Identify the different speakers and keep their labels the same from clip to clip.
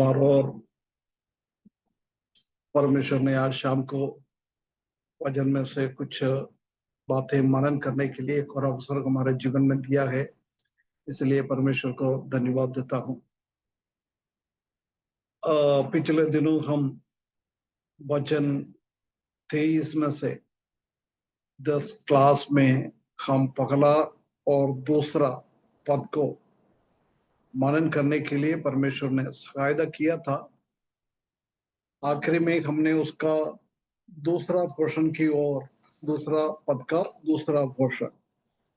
Speaker 1: बार और परमेश्वर ने आज शाम को वचन में से कुछ बातें मनन करने के लिए एक और अवसर हमारे जीवन में दिया है, इसलिए परमेश्वर को धन्यवाद देता हूँ। पिछले दिनों हम वचन 23 में से 10 क्लास में हम पहला और दूसरा पद को मनन करने के लिए परमेश्वर ने सहायता किया था। आखिरी में हमने उसका दूसरा पोर्शन की और दूसरा पद का दूसरा पोर्शन,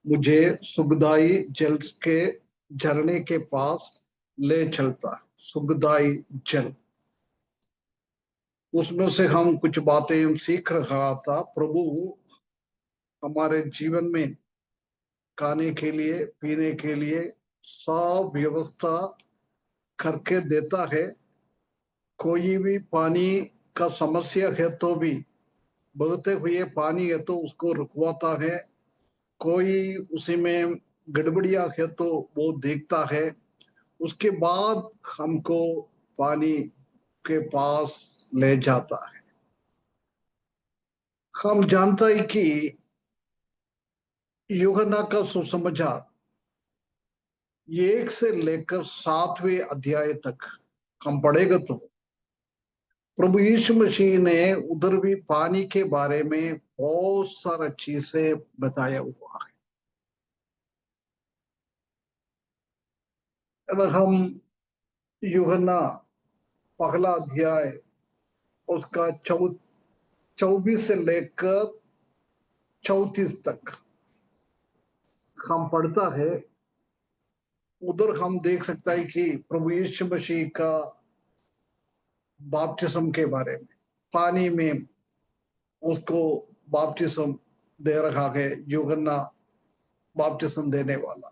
Speaker 1: मुझे सुखदाई जल के झरने के पास ले चलता है। सुखदाई जल, उसमें से हम कुछ बातें सीख रहा था। प्रभु हमारे जीवन में खाने के लिए पीने के लिए सब व्यवस्था करके देता है। कोई भी पानी का समस्या है तो भी बहते हुए पानी है तो उसको रुकवाता है। कोई उसी में गड़बड़िया है तो वो देखता है। उसके बाद हमको पानी के पास ले जाता है। हम जानता है कि यूहन्ना का सुसमाचार 1 से लेकर 7वें अध्याय तक हम पढ़ेगा तो प्रभु यीशु मसीह ने उधर भी पानी के बारे में बहुत सारा चीजें बताया हुआ है। अगर हम यूहन्ना पहला अध्याय उसका 24 से लेकर 34 तक हम पढ़ता है, उधर हम देख सकता है कि प्रभु यीशु मसीह का बपतिस्म के बारे में, पानी में उसको बपतिस्म दे रहा है यूहन्ना बपतिस्म देने वाला।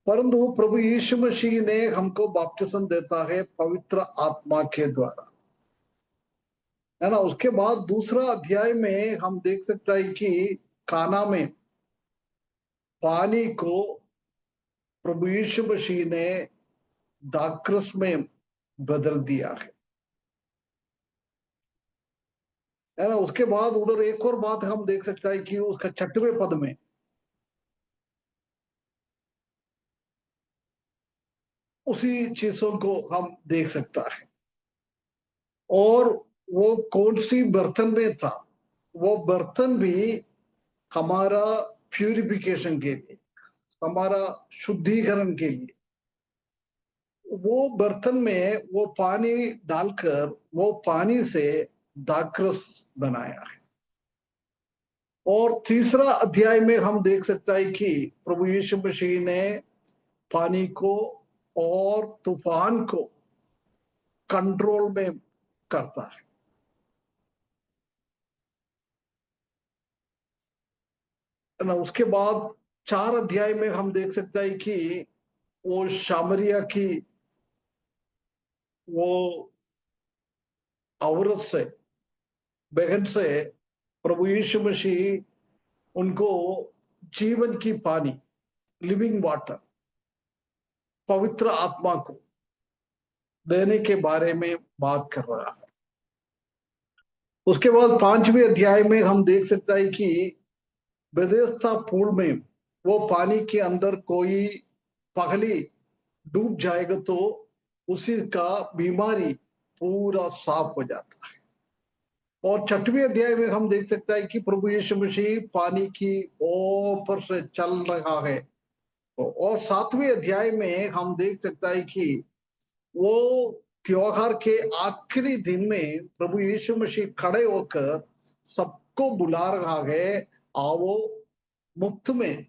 Speaker 1: परंतु प्रभु यीशु मसीह ने हमको बपतिस्म देता है पवित्र आत्मा के द्वारा, है ना। उसके बाद दूसरा अध्याय में हम देख सकता है कि काना में पानी को प्रभु यीशु मसीह ने दाखरस में बदल दिया है ना। उसके बाद उधर एक और बात हम देख सकता है कि उसका 6वें पद में उसी चीजों को हम देख सकता है। और वो कौन सी बर्तन में था, वो बर्तन भी हमारा प्यूरिफिकेशन के लिए, हमारा शुद्धिकरण के लिए, वो बर्तन में वो पानी डालकर वो पानी से दाखरस बनाया है। और तीसरा अध्याय में हम देख सकता है कि प्रभु यीशु मसीह ने पानी को और तूफान को कंट्रोल में करता है ना। उसके बाद 4 अध्याय में हम देख सकता है कि वो शामरिया की वो औरत से, बहन से प्रभु यीशु मसीह उनको जीवन की पानी, लिविंग वाटर, पवित्र आत्मा को देने के बारे में बात कर रहा है। उसके बाद 5वें अध्याय में हम देख सकता है कि बेथेस्दा पूल में वो पानी के अंदर कोई पगली डूब जाएगा तो उसी का बीमारी पूरा साफ हो जाता है। और 6वें अध्याय में हम देख सकता है कि प्रभु यीशु मसीह पानी की ऊपर से चल रहा है। और 7वें अध्याय में हम देख सकता है कि वो त्योहार के आखिरी दिन में प्रभु यीशु मसीह खड़े होकर सबको बुला रहा है, आओ मुफ्त में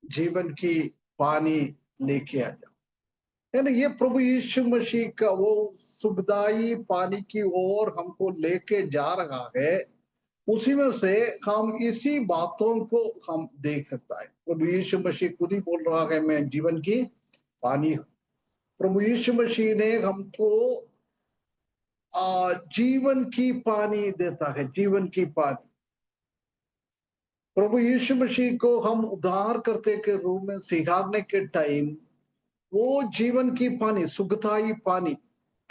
Speaker 1: जीवन की पानी लेके आ जाओ, है ना। ये प्रभु यीशु मसीह का वो सुखदाई पानी की ओर हमको लेके जा रहा है। उसी में से हम इसी बातों को हम देख सकता है। प्रभु यीशु मसीह खुद ही बोल रहा है, मैं जीवन की पानी हूं। प्रभु यीशु मसीह ने हमको जीवन की पानी देता है, जीवन की पानी। प्रभु यीशु मसीह को हम उद्धार करते के रूप में स्वीकारने के टाइम वो जीवन की पानी, सुखदाई पानी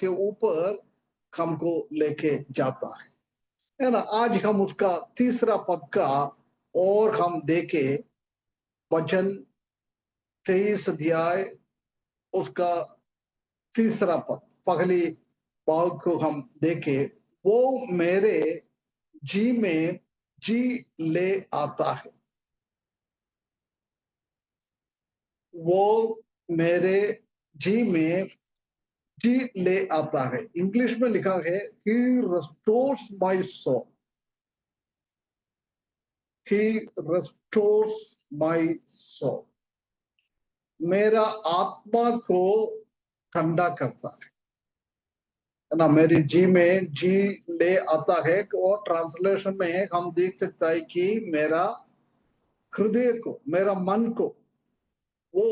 Speaker 1: के ऊपर हमको लेके जाता है ना। आज हम उसका तीसरा पद का और हम देखे, वचन 23 अध्याय उसका तीसरा पद, पहली पद को हम देखे, वो मेरे जी में जी ले आता है, वो मेरे जी में जी ले आता है। इंग्लिश में लिखा है he restores my soul, he restores my soul, मेरा आत्मा को ठंडा करता है ना। मेरी जी में जी ले आता है, और ट्रांसलेशन में हम देख सकता है कि मेरा हृदय को, मेरा मन को वो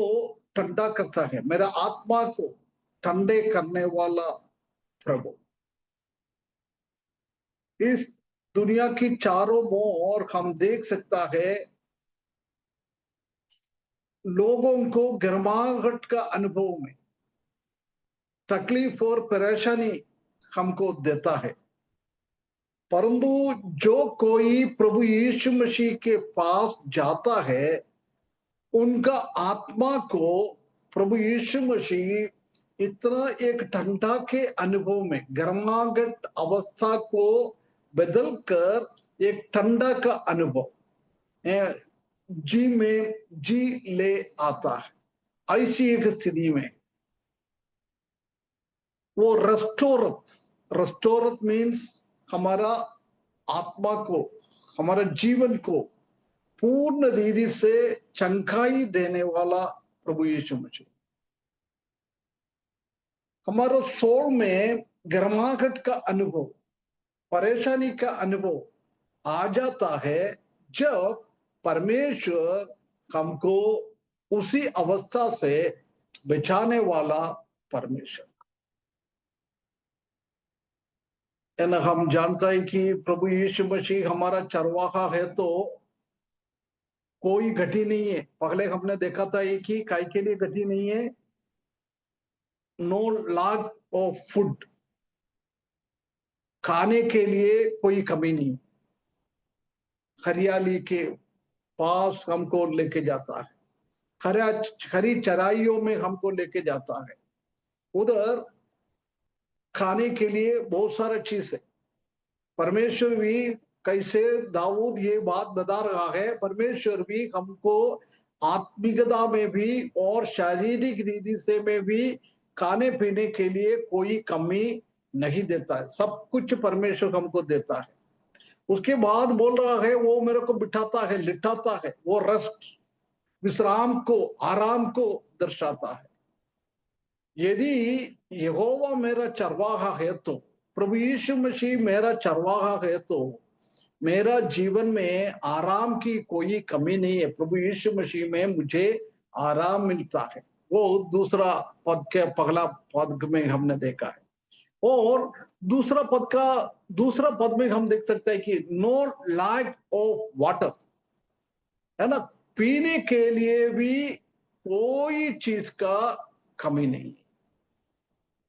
Speaker 1: ठंडा करता है, मेरा आत्मा को ठंडे करने वाला प्रभु। इस दुनिया की चारों ओर हम देख सकता है लोगों को गर्माहट का अनुभव में तकलीफ और परेशानी हमको देता है, परंतु जो कोई प्रभु यीशु मसीह के पास जाता है, उनका आत्मा को प्रभु यीशु मसीह इतना एक ठंडा के अनुभव में, गर्माहट अवस्था को बदलकर एक ठंडा का अनुभव जी में जी ले आता है। ऐसी एक स्थिति में वो रेस्टोरत मीन्स हमारा आत्मा को, हमारा जीवन को पूर्ण रीति से चंगाई देने वाला प्रभु यीशु मसीह। हमारा सोल में गर्माहट का अनुभव, परेशानी का अनुभव आ जाता है जब परमेश्वर हमको उसी अवस्था से बचाने वाला परमेश्वर है ना। हम जानता है कि प्रभु यीशु मसीह हमारा चरवाहा है, तो कोई घटी नहीं है। पहले हमने देखा था कि काय के लिए घटी नहीं है, नो लैक ऑफ फूड, खाने के लिए कोई कमी नहीं। हरियाली के पास हमको लेके जाता है, हरी चराइयों में हमको लेके जाता है। उधर खाने के लिए बहुत सारा चीज है। परमेश्वर भी, कैसे दाऊद ये बात बता रहा है, परमेश्वर भी हमको आत्मिकता में भी और शारीरिक रीति से में भी खाने पीने के लिए कोई कमी नहीं देता है। सब कुछ परमेश्वर हमको देता है। उसके बाद बोल रहा है वो मेरे को बिठाता है, लिटाता है, वो रेस्ट, विश्राम को, आराम को दर्शाता है। यदि यहोवा मेरा चरवाहा है, तो प्रभु यीशु मसीह मेरा चरवाहा है, तो मेरा जीवन में आराम की कोई कमी नहीं है। प्रभु यीशु मसीह में मुझे आराम मिलता है। वो दूसरा पद के पहला पद में हमने देखा है। और दूसरा पद में हम देख सकते हैं कि नो लैक ऑफ वाटर, है ना। पीने के लिए भी कोई चीज का कमी नहीं।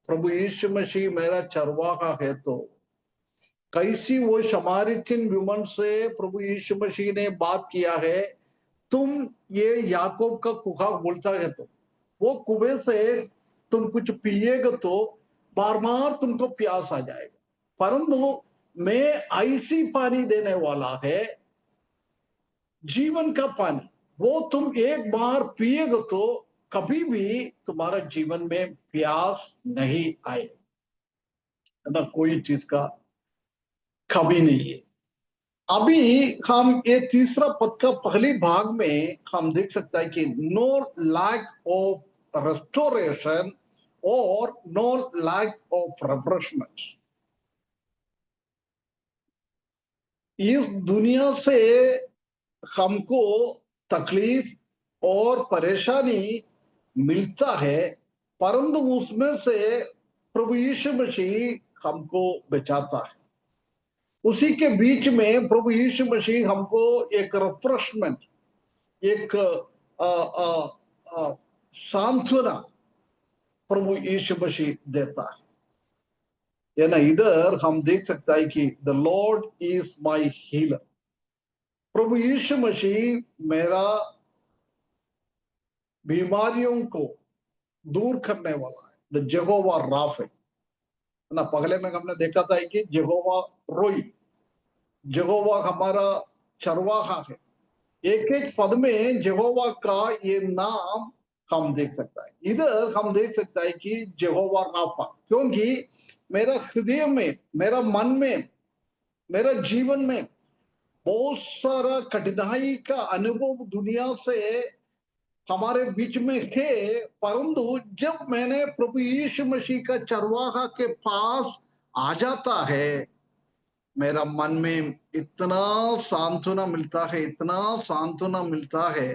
Speaker 1: प्रभु यीशु मसीह मेरा चरवाहा है, तो कैसी वो शमारितिन विमन से प्रभु यीशु मसीह ने बात किया है, तुम ये याकूब का कुहा बोलता है, तो वो कुएं से तुम कुछ पिएगा तो बार बार तुमको प्यास आ जाएगा, परंतु मैं ऐसी पानी देने वाला है, जीवन का पानी, वो तुम एक बार पिएगा तो कभी भी तुम्हारा जीवन में प्यास नहीं आए, ना कोई चीज का कमी नहीं है। अभी हम ये तीसरा पद का पहली भाग में हम देख सकता है कि नो लैक ऑफ रेस्टोरेशन और नो लैक ऑफ रिफ्रेशमेंट। इस दुनिया से हमको तकलीफ और परेशानी मिलता है, परंतु उसमें से प्रभु यीशु मसीह हमको बचाता है। उसी के बीच में प्रभु यीशु मसीह हमको एक रिफ्रेशमेंट, एक सांत्वना प्रभु यीशु मसीह देता है। है ना। इधर हम देख सकता है कि the Lord is my healer, प्रभु यीशु मसीह मेरा बीमारियों को दूर करने वाला है। द यहोवा राफा, है ना। पहले में हमने देखा था कि यहोवा रोई, यहोवा हमारा चरवाहा है। एक एक पद में यहोवा का ये नाम हम देख सकता है। इधर हम देख सकता है कि यहोवा राफा, क्योंकि मेरा हृदय में, मेरा मन में, मेरा जीवन में बहुत सारा कठिनाई का अनुभव दुनिया से हमारे बीच में है, परंतु जब मैंने प्रभु यीशु मसीह का चरवाहा के पास आ जाता है, मेरा मन में इतना सांत्वना मिलता है, इतना सांत्वना मिलता है।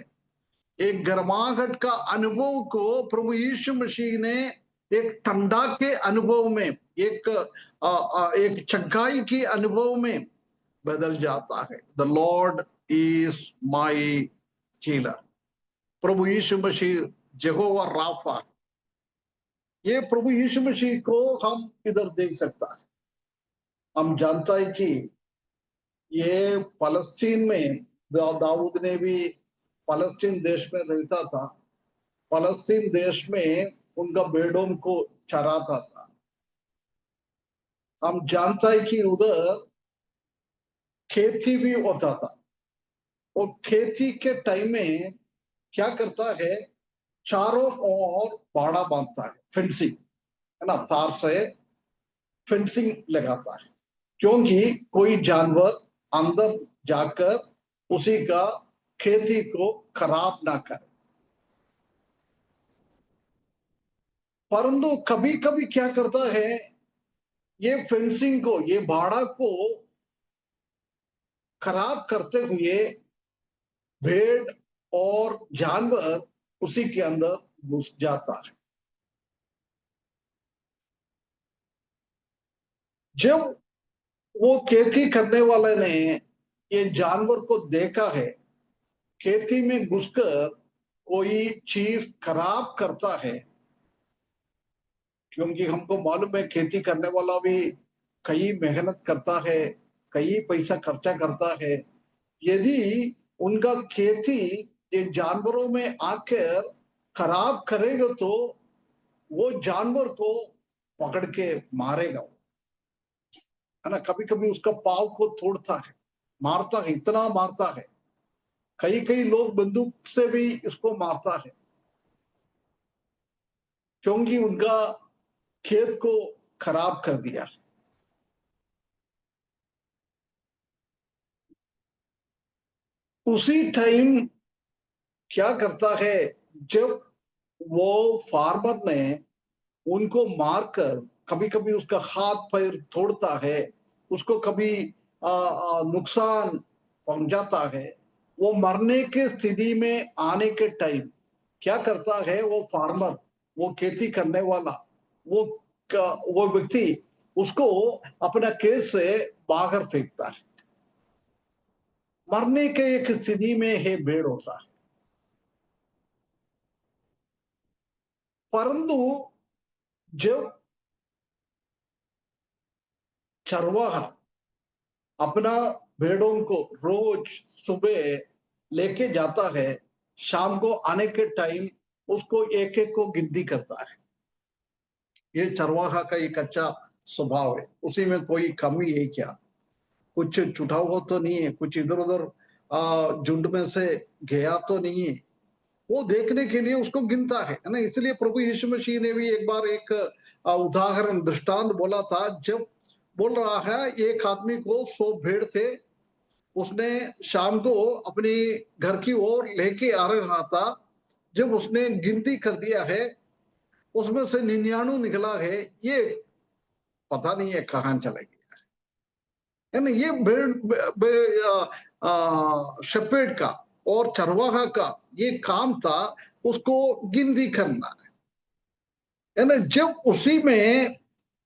Speaker 1: एक गर्माहट का अनुभव को प्रभु यीशु मसीह ने एक ठंडा के अनुभव में, एक चंगाई के अनुभव में बदल जाता है। The Lord is my healer, प्रभु यीशु मसीह यहोवा राफा। ये प्रभु यीशु मसीह को हम इधर देख सकता है। हम जानता है कि ये फलस्तीन में दाऊद ने भी फलस्तीन देश में रहता था। फलस्तीन देश में उनका भेड़ों को चराता था। हम जानता है कि उधर खेती भी होता था। वो खेती के टाइम में क्या करता है, चारों ओर बाड़ा बांधता है, फेंसिंग, है ना, तार से फेंसिंग लगाता है, क्योंकि कोई जानवर अंदर जाकर उसी का खेती को खराब ना करे। परंतु कभी कभी क्या करता है, ये फेंसिंग को, ये बाड़ा को खराब करते हुए भेड़ और जानवर उसी के अंदर घुस जाता है। जब वो खेती करने वाले ने ये जानवर को देखा है, खेती में घुसकर कोई चीज खराब करता है, क्योंकि हमको मालूम है खेती करने वाला भी कई मेहनत करता है, कई पैसा खर्चा करता है। यदि उनका खेती ये जानवरों में आकर खराब करेगा तो वो जानवर को पकड़ के मारेगा, है ना। कभी कभी उसका पाव को तोड़ता है, मारता है, इतना मारता है। कई कई लोग बंदूक से भी इसको मारता है, क्योंकि उनका खेत को खराब कर दिया। उसी टाइम क्या करता है, जब वो फार्मर ने उनको मारकर कभी कभी उसका हाथ पैर तोड़ता है, उसको कभी नुकसान पहुंचाता है, वो मरने के स्थिति में आने के टाइम क्या करता है, वो फार्मर, वो खेती करने वाला, वो वो व्यक्ति उसको अपना खेत से बाहर फेंकता है। मरने के एक स्थिति में है भेड़ होता है। परंतु जब चरवाहा अपना भेड़ों को रोज सुबह लेके जाता है, शाम को आने के टाइम उसको एक एक को गिनती करता है। ये चरवाहा का एक अच्छा स्वभाव है, उसी में कोई कमी है क्या, कुछ छुटा हुआ तो नहीं है, कुछ इधर उधर झुंड में से गया तो नहीं है, वो देखने के लिए उसको गिनता है ना। इसलिए प्रभु यीशु मसीह ने भी एक बार एक उदाहरण दृष्टांत बोला था। जब बोल रहा है, एक आदमी को 100 भेड़ थे, उसने शाम को अपनी घर की ओर लेके आ रहा था। जब उसने गिनती कर दिया है, उसमें से 99 निकला है, ये पता नहीं है कहाँ चला गया, है ना। ये शेपर्ड का और चरवाहा का ये काम था, उसको गिनती करना, है ना। जब उसी में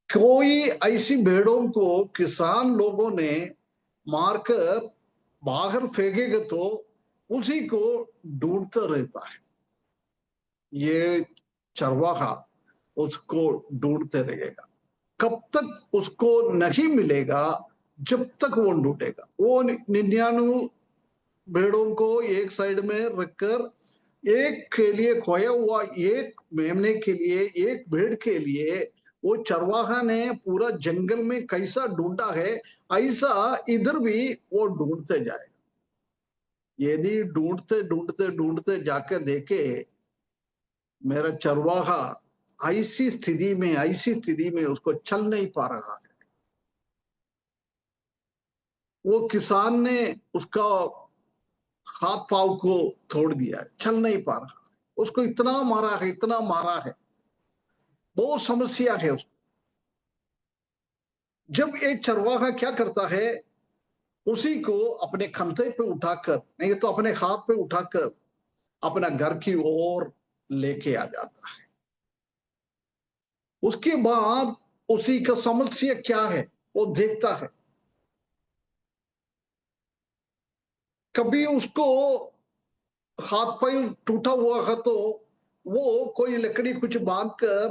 Speaker 1: कोई ऐसी भेड़ों को किसान लोगों ने मारकर बाहर फेंकेगा तो उसी को ढूंढता रहता है, ये चरवाहा उसको ढूंढते रहेगा। कब तक उसको नहीं मिलेगा, जब तक वो ढूंढेगा। वो 99 भेड़ों को एक साइड में रखकर एक के लिए खोया हुआ एक मेमने के लिए, एक भेड़ के लिए वो चरवाहा ने पूरा जंगल में कैसा ढूंढा है, ऐसा इधर भी वो ढूंढते जाए। यदि ढूंढते ढूंढते ढूंढते जाके देखे मेरा चरवाहा ऐसी स्थिति में उसको चल नहीं पा रहा है, वो किसान ने उसका हाथ पाव को तोड़ दिया है, चल नहीं पा रहा, उसको इतना मारा है, इतना मारा है, बहुत समस्या है उसको। जब एक चरवाहा क्या करता है, उसी को अपने कंधे पे उठाकर, नहीं तो अपने हाथ पे उठाकर अपना घर की ओर लेके आ जाता है। उसके बाद उसी का समस्या क्या है वो देखता है। कभी उसको हाथ पैर टूटा हुआ है तो वो कोई लकड़ी कुछ बांध कर,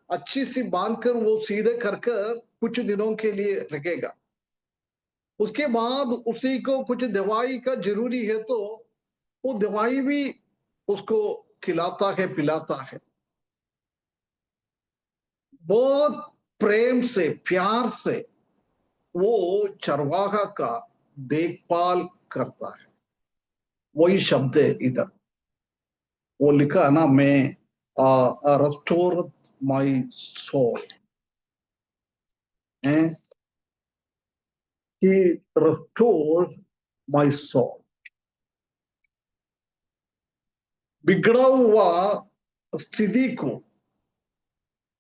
Speaker 1: अच्छी सी बांध कर वो सीधे कर कर कुछ दिनों के लिए रखेगा। उसके बाद उसी को कुछ दवाई का जरूरी है तो वो दवाई भी उसको खिलाता है, पिलाता है। बहुत प्रेम से, प्यार से वो चरवाहा का देखभाल करता है। वही शब्द है इधर, वो लिखा है ना, मैं restore my soul, he restore my soul. बिगड़ा हुआ स्थिति को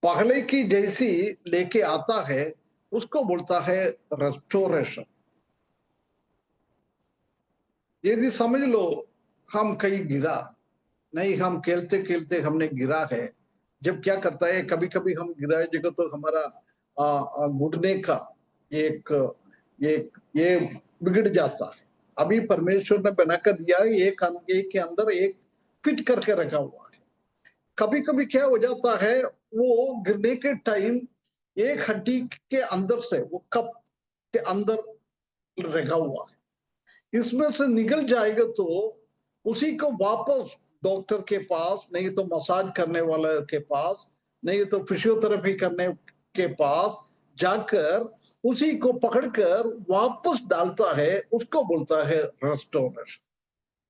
Speaker 1: पहले की जैसी लेके आता है, उसको बोलता है रेस्टोरेशन। यदि समझ लो हम कहीं गिरा, नहीं हम खेलते खेलते हमने गिरा है, जब क्या करता है, कभी कभी हम गिराए जगह तो हमारा घुटने का एक ये बिगड़ जाता है। अभी परमेश्वर ने बनाकर दिया है, एक अंगे के अंदर एक फिट करके रखा हुआ है। कभी कभी क्या हो जाता है, वो गिरने के टाइम एक हड्डी के अंदर से, वो कप के अंदर रखा हुआ है, इसमें से निकल जाएगा तो उसी को वापस डॉक्टर के पास, नहीं तो मसाज करने वाले के पास, नहीं तो फिजियोथेरेपी करने के पास जाकर उसी को पकड़कर वापस डालता है, उसको बोलता है रेस्टोरेशन,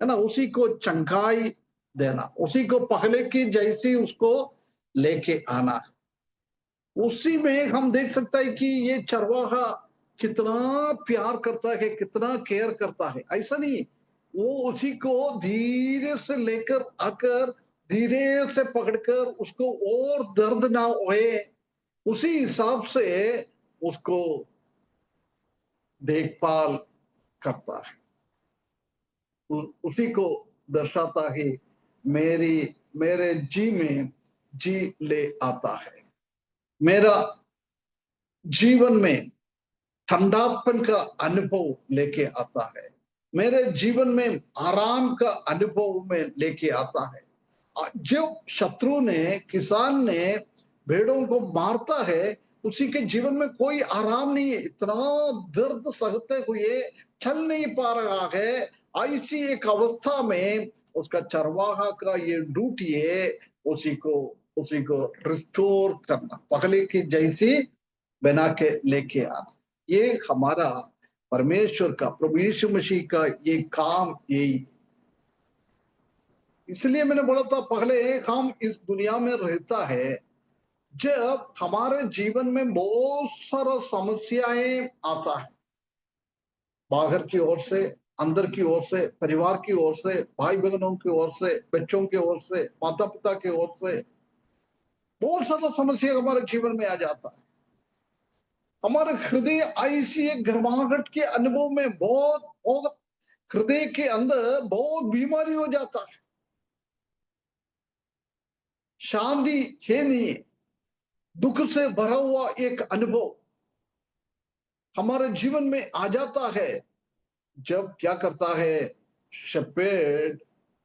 Speaker 1: है ना। उसी को चंगाई देना, उसी को पहले की जैसी उसको लेके आना। उसी में हम देख सकता है कि ये चरवाहा कितना प्यार करता है, कितना केयर करता है। ऐसा नहीं, वो उसी को धीरे से लेकर आकर, धीरे से पकड़कर उसको और दर्द ना होए, उसी हिसाब से उसको देखभाल करता है। उसी को दर्शाता है, मेरी मेरे जी में जी ले आता है, मेरा जीवन में ठंडापन का अनुभव लेके आता है, मेरे जीवन में आराम का अनुभव में लेके आता है। जो शत्रु ने, किसान ने भेड़ों को मारता है, उसी के जीवन में कोई आराम नहीं है, इतना दर्द सहते हुए चल नहीं पा रहा है। ऐसी एक अवस्था में उसका चरवाहा का ये ड्यूटी है, उसी को उसी को रिस्टोर करना, पहले की जैसी बना के लेके आना। ये हमारा परमेश्वर का, प्रभु यीशु मसीह का ये काम यही है। इसलिए मैंने बोला था पहले, हम इस दुनिया में रहता है, जब हमारे जीवन में बहुत सारा समस्याएं आता है, बाहर की ओर से, अंदर की ओर से, परिवार की ओर से, भाई बहनों की ओर से, बच्चों की ओर से, माता पिता की ओर से, बहुत सारा समस्या हमारे जीवन में आ जाता है। हमारे हृदय ऐसी एक गर्माहट के अनुभव में बहुत बहुत हृदय के अंदर बहुत बीमारी हो जाता है, शांति है नहीं, दुख से भरा हुआ एक अनुभव हमारे जीवन में आ जाता है। जब क्या करता है, शेपर्ड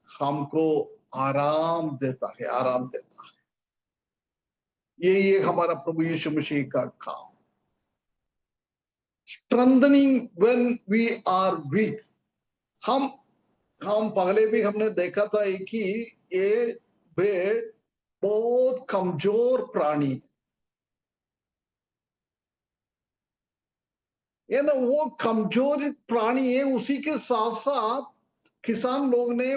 Speaker 1: हमको आराम देता है, आराम देता है। ये हमारा प्रभु यीशु मसीह का काम। strengthening when we are weak. हम पहले भी हमने देखा था कि ये भेड़ बहुत कमजोर प्राणी है ना, वो कमजोर प्राणी है। उसी के साथ साथ किसान लोग ने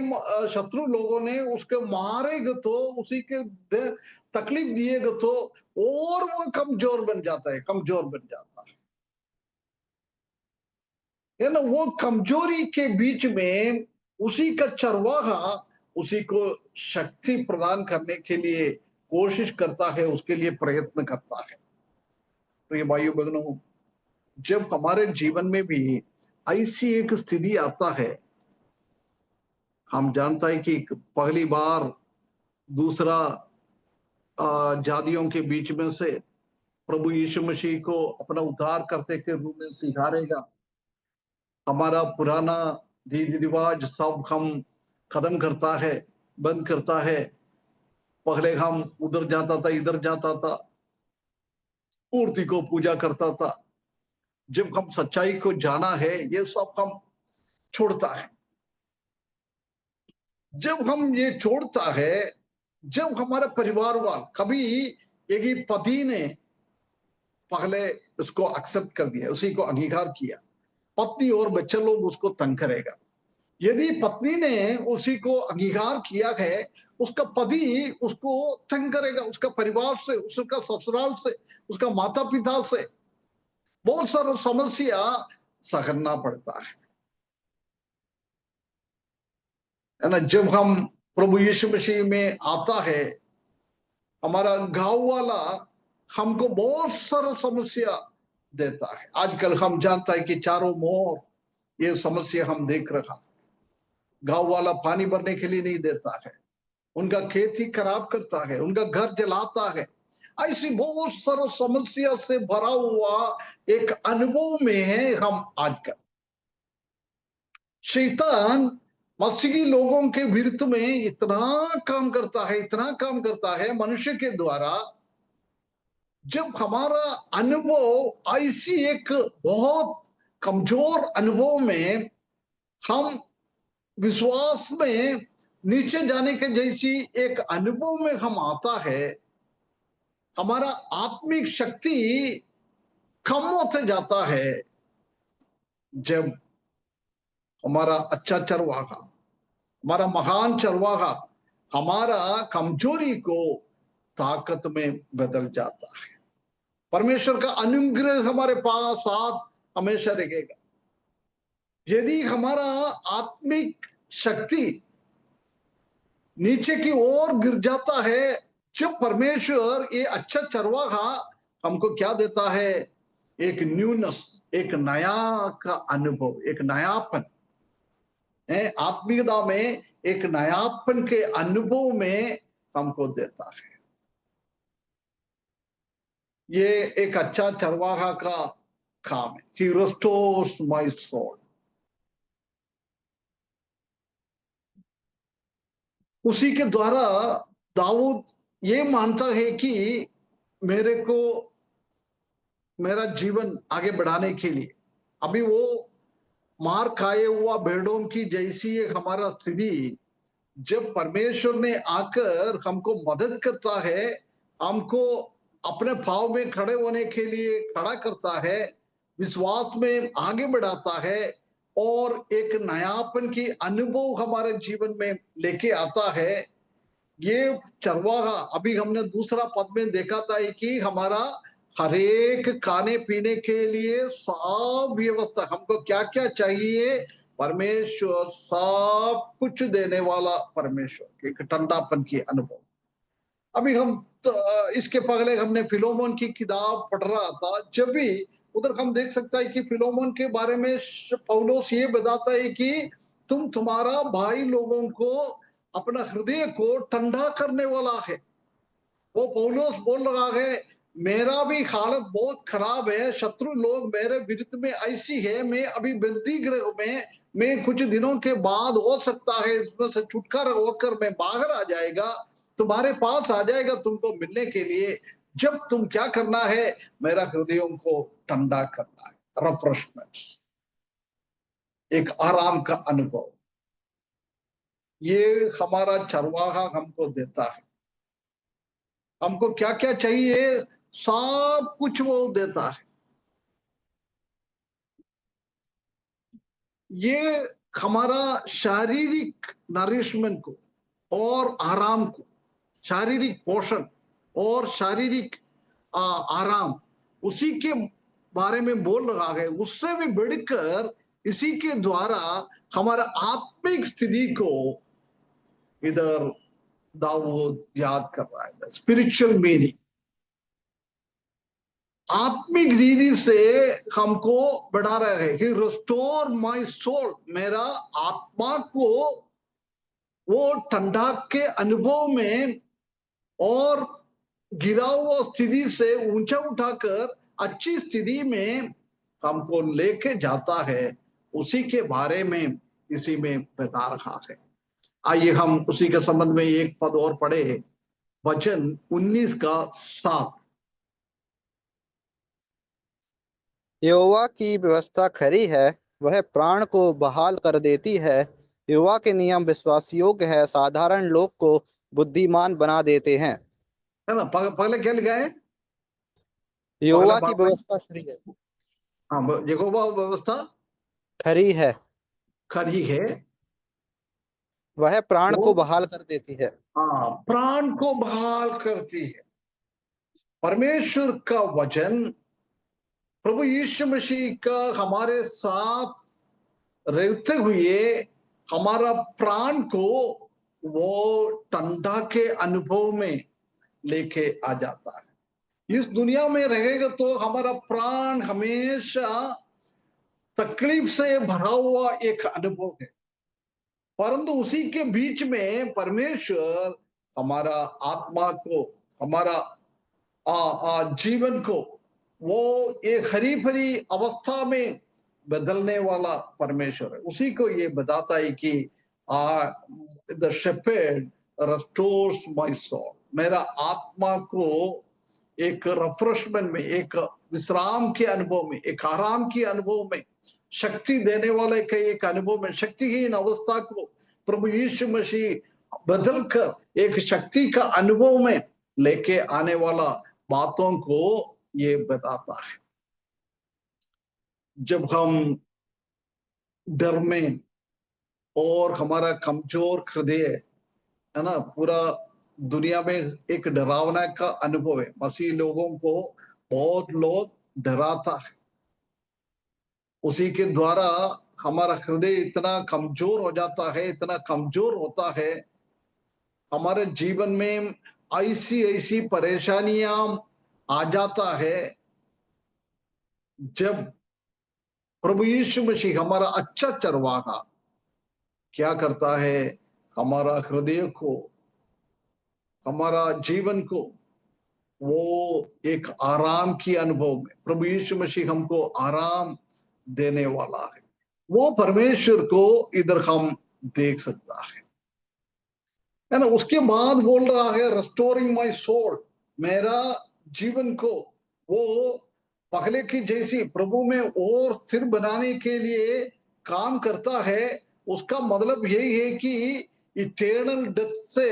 Speaker 1: शत्रु लोगों ने उसके मारेगा तो उसी के तकलीफ दिएगा तो और वो कमजोर बन जाता है, कमजोर बन जाता है ना। वो कमजोरी के बीच में उसी का चरवाहा उसी को शक्ति प्रदान करने के लिए कोशिश करता है, उसके लिए प्रयत्न करता है। तो ये भाइयों बहनों, जब हमारे जीवन में भी ऐसी एक स्थिति आता है, हम जानता है कि पहली बार दूसरा जातियों के बीच में से प्रभु यीशु मसीह को अपना उद्धार करते के रूप में स्वीकारेगा। हमारा पुराना रीति रिवाज सब हम खत्म करता है, बंद करता है। पहले हम उधर जाता था, इधर जाता था, मूर्ति को पूजा करता था। जब हम सच्चाई को जाना है, ये सब हम छोड़ता है। जब हम ये छोड़ता है, जब हमारे परिवार वाल कभी एक ही पति ने पहले उसको एक्सेप्ट कर दिया, उसी को अंगीकार किया, पत्नी और बच्चे लोग उसको तंग करेगा। यदि पत्नी ने उसी को अंगीकार किया है, उसका पति उसको तंग करेगा, उसका परिवार से, उसका ससुराल से, उसका माता पिता से बहुत सारा समस्या सहना पड़ता है ना। जब हम प्रभु यीशु मसीह में आता है, हमारा गांव वाला हमको बहुत सारा समस्या देता है। आजकल हम जानता है कि चारों ओर ये समस्या हम देख रहा। गांव वाला पानी भरने के लिए नहीं देता है, उनका खेती खराब करता है, उनका घर जलाता है। ऐसी बहुत सारा समस्या से भरा हुआ एक अनुभव में है हम आजकल। शैतान मसीही लोगों के विरुद्ध में इतना काम करता है, इतना काम करता है मनुष्य के द्वारा। जब हमारा अनुभव ऐसी एक बहुत कमजोर अनुभव में, हम विश्वास में नीचे जाने के जैसी एक अनुभव में हम आता है, हमारा आत्मिक शक्ति कम होते जाता है। जब हमारा अच्छा चरवाहा, हमारा महान चरवाहा हमारा कमजोरी को ताकत में बदल जाता है। परमेश्वर का अनुग्रह हमारे पास साथ हमेशा रहेगा। यदि हमारा आत्मिक शक्ति नीचे की ओर गिर जाता है, जब परमेश्वर ये अच्छा चरवाहा हमको क्या देता है, एक न्यूनेस, एक नया का अनुभव, एक नयापन है आत्मीयता में, एक नयापन के अनुभव में हमको देता है। ये एक अच्छा चरवाहा का काम है। He restores my soul. उसी के द्वारा दाऊद ये मानता है कि मेरे को मेरा जीवन आगे बढ़ाने के लिए, अभी वो मार खाए हुआ भेड़ों की जैसी एक हमारा स्थिति, जब परमेश्वर ने आकर हमको मदद करता है, हमको अपने भाव में खड़े होने के लिए खड़ा करता है, विश्वास में आगे बढ़ाता है और एक नयापन की अनुभव हमारे जीवन में लेके आता है। ये चरवाहा, अभी हमने दूसरा पद में देखा था कि हमारा हरेक खाने पीने के लिए सब व्यवस्था, हमको क्या क्या चाहिए, परमेश्वर सब कुछ देने वाला परमेश्वर, एक ठंडापन की अनुभव। अभी हम तो इसके पहले हमने फिलोमोन की किताब पढ़ रहा था, जब भी उधर हम देख सकता है कि फिलोमोन के बारे में पौलुस ये बताता है कि तुम तुम्हारा भाई लोगों को अपना हृदय को ठंडा करने वाला है। वो पौलुस बोल रहा है, मेरा भी हालत बहुत खराब है, शत्रु लोग मेरे विरुद्ध में ऐसी है, मैं अभी बंदी गृह में, मैं कुछ दिनों के बाद हो सकता है इसमें से छुटकारा होकर मैं बाहर आ जाएगा, तुम्हारे पास आ जाएगा तुमको मिलने के लिए। जब तुम क्या करना है, मेरा हृदयों को ठंडा करना है। रिफ्रेशमेंट्स, एक आराम का अनुभव, ये हमारा चरवाहा हमको देता है। हमको क्या क्या चाहिए, सब कुछ वो देता है। ये हमारा शारीरिक नरिशमेंट को और आराम को, शारीरिक पोषण और शारीरिक आराम, उसी के बारे में बोल रहा है। उससे भी बढ़कर इसी के द्वारा हमारा आत्मिक स्थिति को इधर दाऊद याद कर रहा है। स्पिरिचुअल मीनिंग, आत्मिक रीति से हमको बढ़ा रहे हैं। ही रिस्टोर माय सोल, मेरा आत्मा को वो ठंडा के अनुभव में और गिरा हुआ स्थिति से ऊंचा उठाकर अच्छी स्थिति में हमको लेके जाता है। उसी के बारे में इसी में बता रहा है। आइए हम उसी के संबंध में एक पद और पढ़े, वचन 19 का 7।
Speaker 2: यहोवा की व्यवस्था खरी है, वह प्राण को बहाल कर देती है। यहोवा के नियम विश्वास योग्य है, साधारण लोग को बुद्धिमान बना देते हैं।
Speaker 1: है ना, पहले क्या लिखा है? पहले
Speaker 2: यहोवा की
Speaker 1: बात में,
Speaker 2: व्यवस्था खरी है,
Speaker 1: हाँ, यहोवा व्यवस्था
Speaker 2: खरी है,
Speaker 1: खरी है,
Speaker 2: वह प्राण
Speaker 1: वो
Speaker 2: को बहाल कर देती है।
Speaker 1: हाँ प्राण को बहाल करती है। परमेश्वर का वचन, प्रभु यीशु मसीह का हमारे साथ रहते हुए हमारा प्राण को वो ठंडा के अनुभव में लेके आ जाता है। इस दुनिया में रहेगा तो हमारा प्राण हमेशा तकलीफ से भरा हुआ एक अनुभव है, परंतु उसी के बीच में परमेश्वर हमारा आत्मा को, हमारा जीवन को वो एक हरी भरी अवस्था में बदलने वाला परमेश्वर है। उसी को ये बताता है कि द शेपर्ड रेस्टोर्स माय सोल, मेरा आत्मा को एक रिफ्रेशमेंट में, एक विश्राम के अनुभव में, एक आराम के अनुभव में, शक्ति देने वाले के एक अनुभव में, शक्तिहीन अवस्था को प्रभु यीशु मसीह बदलकर एक शक्ति का अनुभव में लेके आने वाला बातों को ये बताता है। जब हम डर में और हमारा कमजोर हृदय, है ना, पूरा दुनिया में एक डरावना का अनुभव है। मसीह लोगों को बहुत लोग डराता है, उसी के द्वारा हमारा हृदय इतना कमजोर हो जाता है, इतना कमजोर होता है। हमारे जीवन में ऐसी ऐसी परेशानियां आ जाता है। जब प्रभु यीशु मसीह हमारा अच्छा चरवाहा क्या करता है, हमारा हृदय को, हमारा जीवन को वो एक आराम की अनुभव में, प्रभु यीशु मसीह हमको आराम देने वाला है। वो परमेश्वर को इधर हम देख सकता है ना। उसके बाद बोल रहा है रेस्टोरिंग माय सोल, मेरा जीवन को वो पहले की जैसी प्रभु में और स्थिर बनाने के लिए काम करता है। उसका मतलब यही है कि इटर्नल डेथ से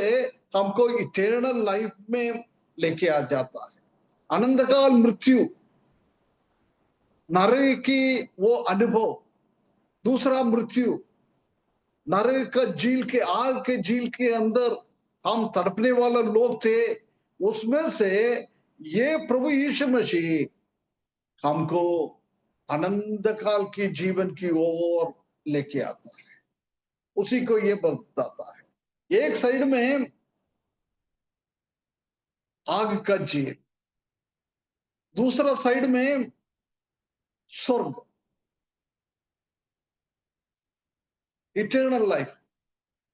Speaker 1: हमको इटर्नल लाइफ में लेके आ जाता है। अनंतकाल मृत्यु, नरक की वो अनुभव, दूसरा मृत्यु, नरक का झील के, आग के झील के अंदर हम तड़पने वाले लोग थे, उसमें से ये प्रभु यीशु मसीह हमको अनंत काल की जीवन की ओर लेके आता है। उसी को ये बताता है। एक साइड में आग का झील, दूसरा साइड में स्वर्ग, इटर्नल लाइफ,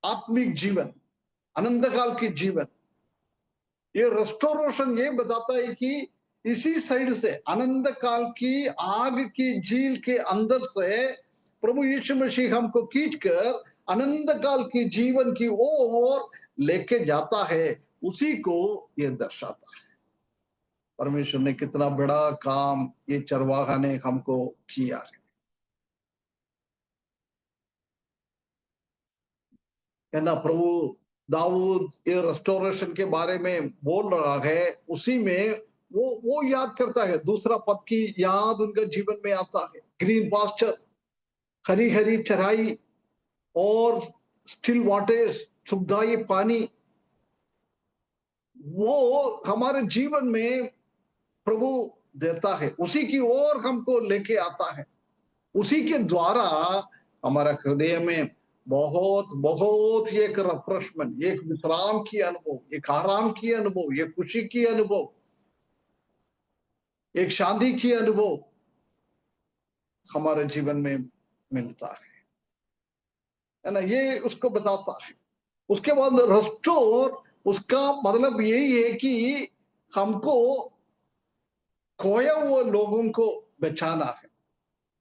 Speaker 1: आत्मिक जीवन, अनंत काल की जीवन। ये रेस्टोरेशन ये बताता है कि इसी साइड से, अनंत काल की आग की झील के अंदर से प्रभु यीशु मसीह हमको खींचकर अनंत काल की जीवन की ओर लेके जाता है। उसी को ये दर्शाता है। परमेश्वर ने कितना बड़ा काम ये चरवाहा ने हमको किया है ना। प्रभु दाऊद ये रेस्टोरेशन के बारे में बोल रहा है, उसी में वो याद करता है, दूसरा पद की याद उनका जीवन में आता है। ग्रीन पास्चर, हरी हरी चराई और स्टिल वाटर्स, सुखदाई पानी, वो हमारे जीवन में प्रभु देता है, उसी की ओर हमको लेके आता है। उसी के द्वारा हमारा हृदय में बहुत बहुत एक रिफ्रेशमेंट, एक विश्राम की अनुभव, एक आराम की अनुभव, एक खुशी की अनुभव, एक शांति की अनुभव हमारे जीवन में मिलता है ना। ये उसको बताता है। उसके बाद रेस्टोर, उसका मतलब यही है कि हमको खोया हुआ लोगों को बचाना है।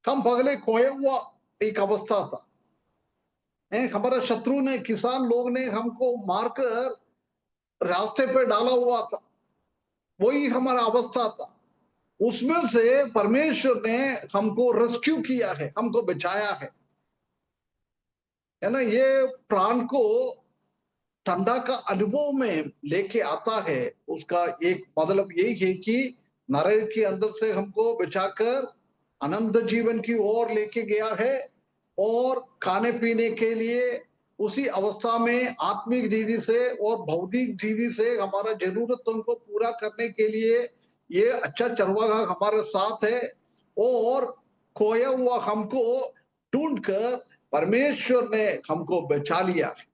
Speaker 1: हम पहले खोया हुआ एक अवस्था था, हमारा शत्रु ने, किसान लोग ने हमको मारकर रास्ते पे डाला हुआ था, वही हमारा अवस्था था। उसमें से परमेश्वर ने हमको रेस्क्यू किया है, हमको बचाया है ना। ये प्राण को ठंडा का अनुभव में लेके आता है। उसका एक मतलब यही है कि नरक के अंदर से हमको बचाकर अनंत जीवन की ओर लेके गया है, और खाने पीने के लिए उसी अवस्था में आत्मिक रीति से और भौतिक रीति से हमारा जरूरतों को पूरा करने के लिए ये अच्छा चरवाहा हमारे साथ है। और खोया हुआ हमको ढूंढकर परमेश्वर ने हमको बचा लिया है।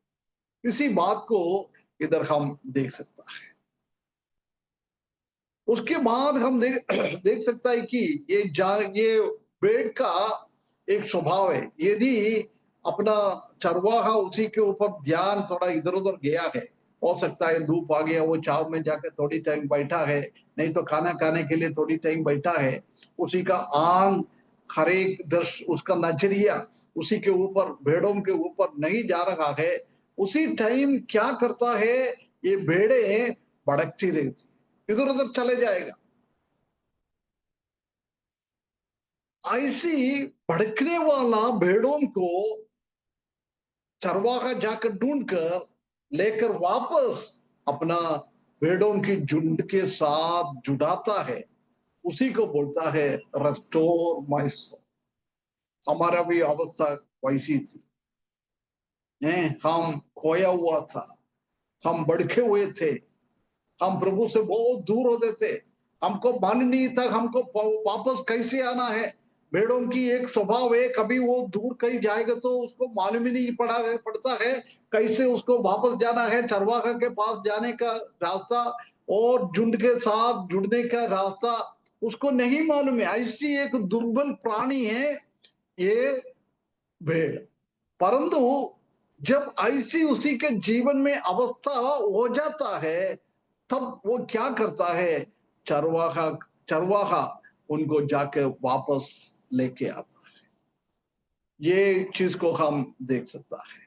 Speaker 1: इसी बात को इधर हम देख सकता है। उसके बाद हम देख सकता है कि ये पेड़ का एक स्वभाव है। यदि अपना चरवाहा उसी के ऊपर ध्यान थोड़ा इधर उधर गया है, हो सकता है धूप आ गया, वो छाव में जाकर थोड़ी टाइम बैठा है, नहीं तो खाना खाने के लिए थोड़ी टाइम बैठा है, उसी का आंख, हर एक दर्श, उसका नजरिया उसी के ऊपर, भेड़ों के ऊपर नहीं जा रहा है। उसी टाइम क्या करता है, ये भेड़े भड़कती रहती, इधर उधर चले जाएगा। ऐसी भड़कने वाला भेड़ों को चरवाहा जाकर ढूंढकर लेकर वापस अपना भेड़ों की झुंड के साथ जुड़ाता है। उसी को बोलता है रेस्टोर माय सोल। हमारा भी अवस्था वैसी थी, हम खोया हुआ था, हम भड़के हुए थे, हम प्रभु से बहुत दूर होते थे, हमको मालूम नहीं था हमको वापस कैसे आना है। भेड़ों की एक स्वभाव है, कभी वो दूर कहीं जाएगा तो उसको मालूम ही नहीं पड़ता है कैसे उसको वापस जाना है। चरवाहा के पास जाने का रास्ता और झुंड के साथ जुड़ने का रास्ता उसको नहीं मालूम है। ऐसी एक दुर्बल प्राणी है ये भेड़। परंतु जब ऐसी उसी के जीवन में अवस्था हो जाता है, तब वो क्या करता है, चरवाहा चरवाहा उनको जाके वापस लेके आता है। ये चीज को हम देख सकता है।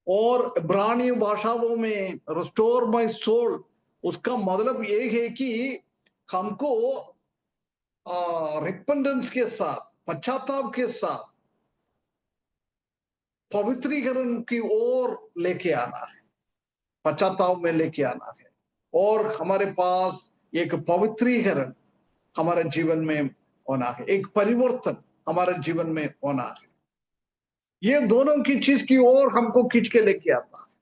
Speaker 1: और इब्रानी भाषाओं में रिस्टोर माय सोल, उसका मतलब ये है कि हमको रिपेंडेंस के साथ, पश्चाताप के साथ पवित्रीकरण की ओर लेके आना है, पश्चाताप में लेके आना है। और हमारे पास एक पवित्रीकरण हमारे जीवन में होना है, एक परिवर्तन हमारे जीवन में होना है। ये दोनों की चीज की ओर हमको खींच के लेके आता है।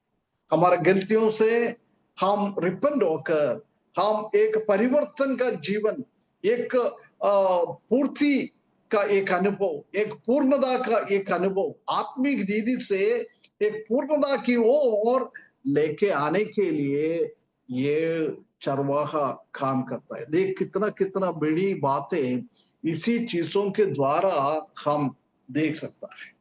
Speaker 1: हमारे गलतियों से हम रिपेंट होकर हम एक परिवर्तन का जीवन, एक पूर्ति का एक अनुभव, एक पूर्णता का एक अनुभव, आत्मिक रीति से एक पूर्णता की ओर लेके आने के लिए ये चरवाहा काम करता है। देख कितना कितना बड़ी बातें इसी चीजों के द्वारा हम देख सकता है।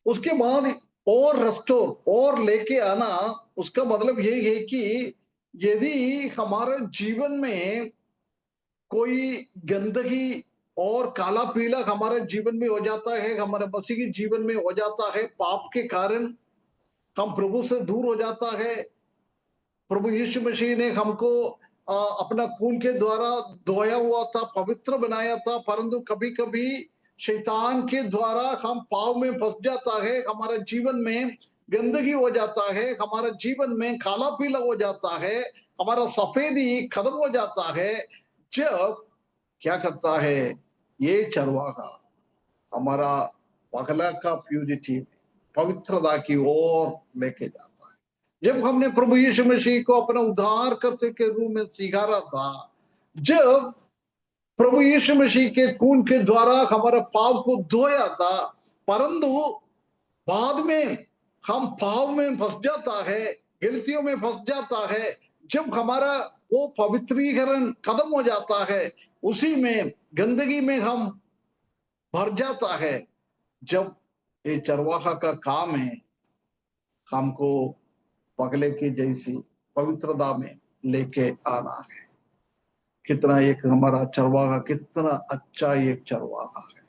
Speaker 1: उसके बाद और रेस्टोर और लेके आना, उसका मतलब यही है कि यदि हमारे जीवन में कोई गंदगी और काला पीला हमारे जीवन में हो जाता है, हमारे मसीह के जीवन में हो जाता है, पाप के कारण हम प्रभु से दूर हो जाता है। प्रभु यीशु मसीह ने हमको अपना खून के द्वारा धोया हुआ था, पवित्र बनाया था, परंतु कभी कभी शैतान के द्वारा हम पाव में फंस जाता है, हमारे जीवन में गंदगी हो जाता है, हमारे जीवन में काला पीला हो जाता है, हमारा सफेदी खत्म हो जाता है। जब क्या करता है ये चरवाहा, हमारा पगला का प्यूरिटी, पवित्रता की ओर लेके जाता है। जब हमने प्रभु यीशु मसीह को अपना उद्धारकर्ता के रूप में स्वीकारा था, जब प्रभु यीशु मसीह के खून के द्वारा हमारा पाप को धोया था, परंतु बाद में हम पाप में फंस जाता है, गलतियों में फंस जाता है। जब हमारा वो पवित्रीकरण खत्म हो जाता है, उसी में गंदगी में हम भर जाता है। जब ये चरवाहा का काम है हमको पगले की जैसी पवित्रता में लेके आना है। कितना एक हमारा चरवाहा, कितना अच्छा एक चरवाहा है।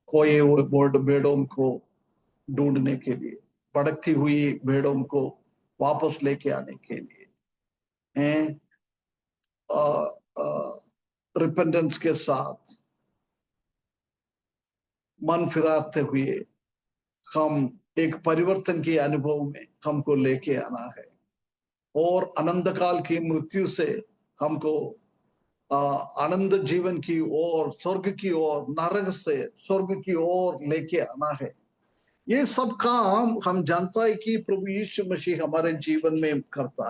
Speaker 1: खोए हुए भेड़ों को ढूंढने के लिए, भड़कती हुई भेड़ों को वापस लेके आने के लिए रिपेंटेंस के साथ मन फिराते हुए हम एक परिवर्तन के अनुभव में हमको लेके आना है, और अनंत काल की मृत्यु से हमको आनंद जीवन की ओर, स्वर्ग की ओर, नरक से स्वर्ग की ओर लेके आना है। ये सब काम हम जानता है कि प्रभु यीशु मसीह हमारे जीवन में करता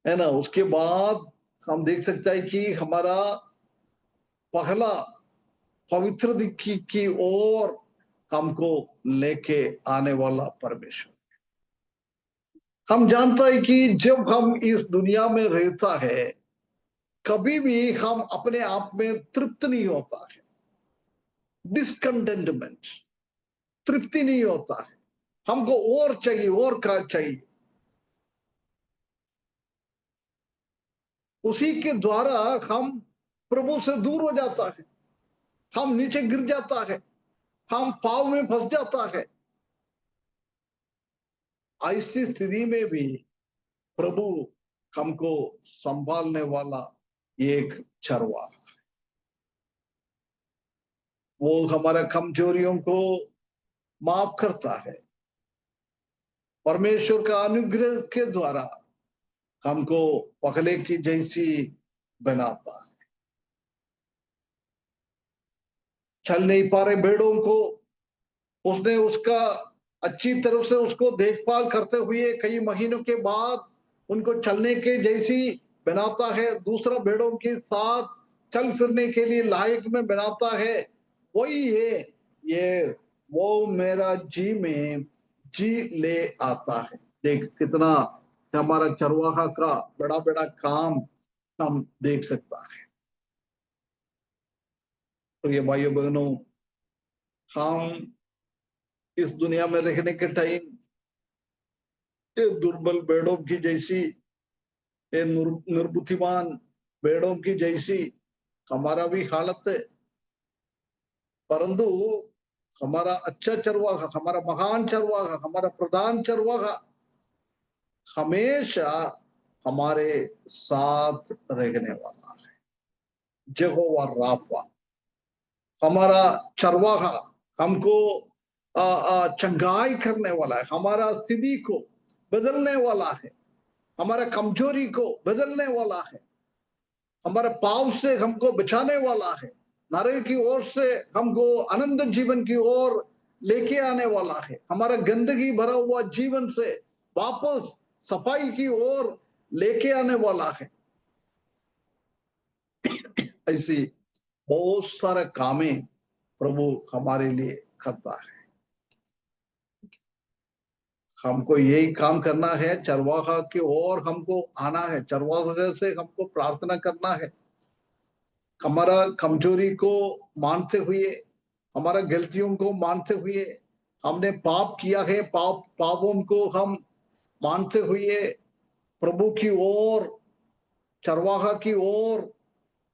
Speaker 1: है ना। उसके बाद हम देख सकते हैं कि हमारा पहला पवित्र की ओर हमको लेके आने वाला परमेश्वर। हम जानता है कि जब हम इस दुनिया में रहता है, कभी भी हम अपने आप में तृप्त नहीं होता है, डिसकंटेंटमेंट, तृप्ति नहीं होता है, हमको और चाहिए, और का चाहिए। उसी के द्वारा हम प्रभु से दूर हो जाता है, हम नीचे गिर जाता है, हम पाव में फंस जाता है। ऐसी स्थिति में भी प्रभु हमको संभालने वाला एक चरवाहा, वो हमारा कमजोरियों को माफ करता है। परमेश्वर का अनुग्रह के द्वारा हमको पगले की जैसी बनाता है। चल नहीं पा रहे भेड़ों को उसने उसका अच्छी तरह से उसको देखभाल करते हुए कई महीनों के बाद उनको चलने के जैसी बनाता है, दूसरा भेड़ों के साथ चल फिरने के लिए लायक में बनाता है। वही है ये, वो मेरा जी में जी ले आता है। देख कितना हमारा चरवाहा का बड़ा बड़ा काम हम देख सकता है। तो ये भाइयों बहनों, हम इस दुनिया में रहने के टाइम ये दुर्बल भेड़ों की जैसी, ये निर्बुद्धिमान भेड़ों की जैसी हमारा भी हालत है, परंतु हमारा अच्छा चरवाहा, हमारा महान चरवाहा, हमारा प्रधान चरवाहा हमेशा हमारे साथ रहने वाला है। यहोवा राफा हमारा चरवाहा हमको चंगाई करने वाला है, हमारा स्थिति को बदलने वाला है, हमारा कमजोरी को बदलने वाला है, हमारे पाप से हमको बचाने वाला है, नरक की ओर से हमको अनंत जीवन की ओर लेके आने वाला है, हमारा गंदगी भरा हुआ जीवन से वापस सफाई की ओर लेके आने वाला है। ऐसी बहुत सारे कामें प्रभु हमारे लिए करता है। हमको यही काम करना है, चरवाहा की ओर हमको आना है, चरवाहा से हमको प्रार्थना करना है, हमारा कमजोरी को मानते हुए, हमारा गलतियों को मानते हुए, हमने पाप किया है, पापों को हम मानते हुए प्रभु की ओर, चरवाहा की ओर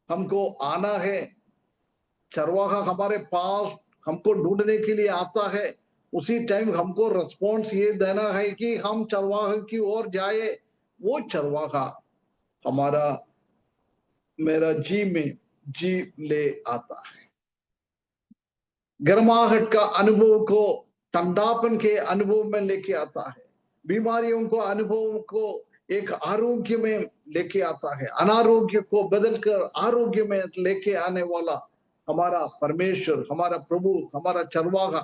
Speaker 1: हमको आना है। चरवाहा हमारे पास हमको ढूंढने के लिए आता है, उसी टाइम हमको रिस्पॉन्स ये देना है कि हम चरवाहा की ओर जाए। वो चरवाहा हमारा मेरा जी में जी ले आता है। गर्माहट का अनुभव को ठंडापन के अनुभव में लेके आता है। बीमारियों को अनुभव को एक आरोग्य में लेके आता है। अनारोग्य को बदलकर आरोग्य में लेके आने वाला हमारा परमेश्वर, हमारा प्रभु, हमारा चरवाहा,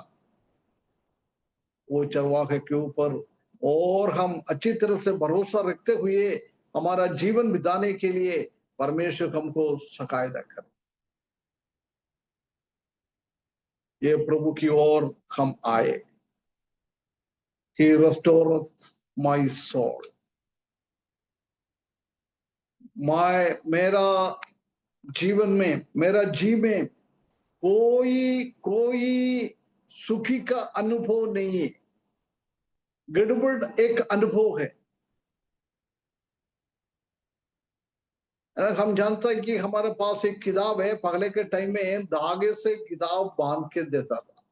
Speaker 1: वो चरवाहे के ऊपर और हम अच्छी तरह से भरोसा रखते हुए हमारा जीवन बिताने के लिए परमेश्वर हमको सहायता करे। ये प्रभु की ओर हम आए। He restoreth my soul. मेरा जीवन में, मेरा जी में कोई सुखी का अनुभव नहीं है। गड़बड़ एक अनुभव है। हम जानते हैं कि हमारे पास एक किताब है, पहले के टाइम में धागे से किताब बांध के देता था,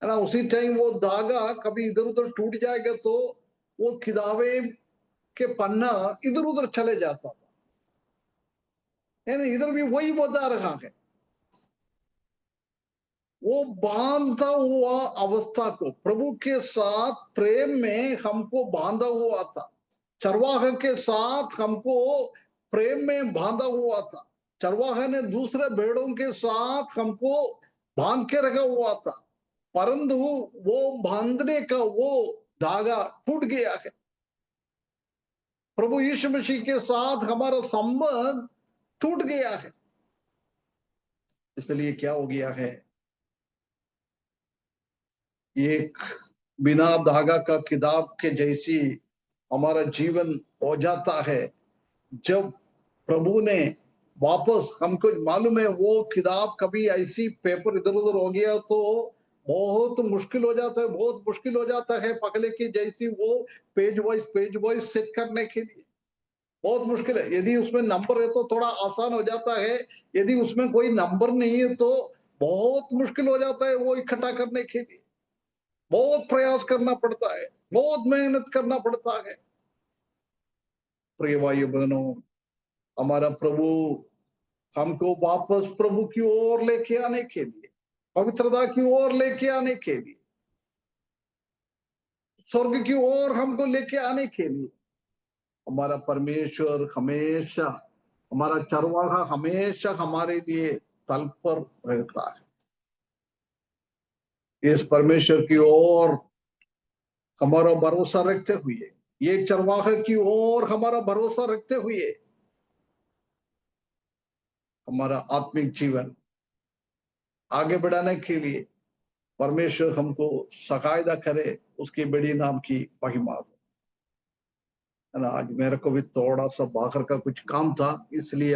Speaker 1: है ना। उसी टाइम वो धागा कभी इधर उधर टूट जाएगा तो वो किताबें के पन्ना इधर उधर चले जाता था, है ना। इधर भी वही बता रहा है। वो बांधा हुआ अवस्था को प्रभु के साथ प्रेम में हमको बांधा हुआ था। चरवाहे के साथ हमको प्रेम में बांधा हुआ था। चरवाहे ने दूसरे भेड़ों के साथ हमको बांध के रखा हुआ था, परंतु वो बांधने का वो धागा टूट गया है। प्रभु यीशु मसीह के साथ हमारा संबंध टूट गया है। इसलिए क्या हो गया है, एक बिना धागा का किताब के जैसी हमारा जीवन हो जाता है। जब प्रभु ने वापस, हमको मालूम है वो किताब कभी ऐसी पेपर इधर उधर हो गया तो बहुत मुश्किल हो जाता है, बहुत मुश्किल हो जाता है पकड़े की जैसी वो पेज वाइज सेट करने के लिए बहुत मुश्किल है। यदि उसमें नंबर है तो थोड़ा आसान हो जाता है, यदि उसमें कोई नंबर नहीं है तो बहुत मुश्किल हो जाता है वो इकट्ठा करने के लिए। बहुत प्रयास करना पड़ता है, बहुत मेहनत करना पड़ता है। प्रिय भाइयों बहनों, हमारा प्रभु हमको वापस प्रभु की ओर लेके आने के लिए, पवित्रता की ओर लेके आने के लिए, स्वर्ग की ओर हमको लेके आने के लिए हमारा परमेश्वर हमेशा, हमारा चरवाहा हमेशा हमारे लिए तत्पर रहता है। इस परमेश्वर की ओर हमारा भरोसा रखते हुए, ये चरवाहे की ओर हमारा भरोसा रखते हुए हमारा आत्मिक जीवन आगे बढ़ाने के लिए परमेश्वर हमको सहायता करे, उसकी बड़ी नाम की महिमा हो। है ना। आज मेरे को भी थोड़ा सा बाहर का कुछ काम था, इसलिए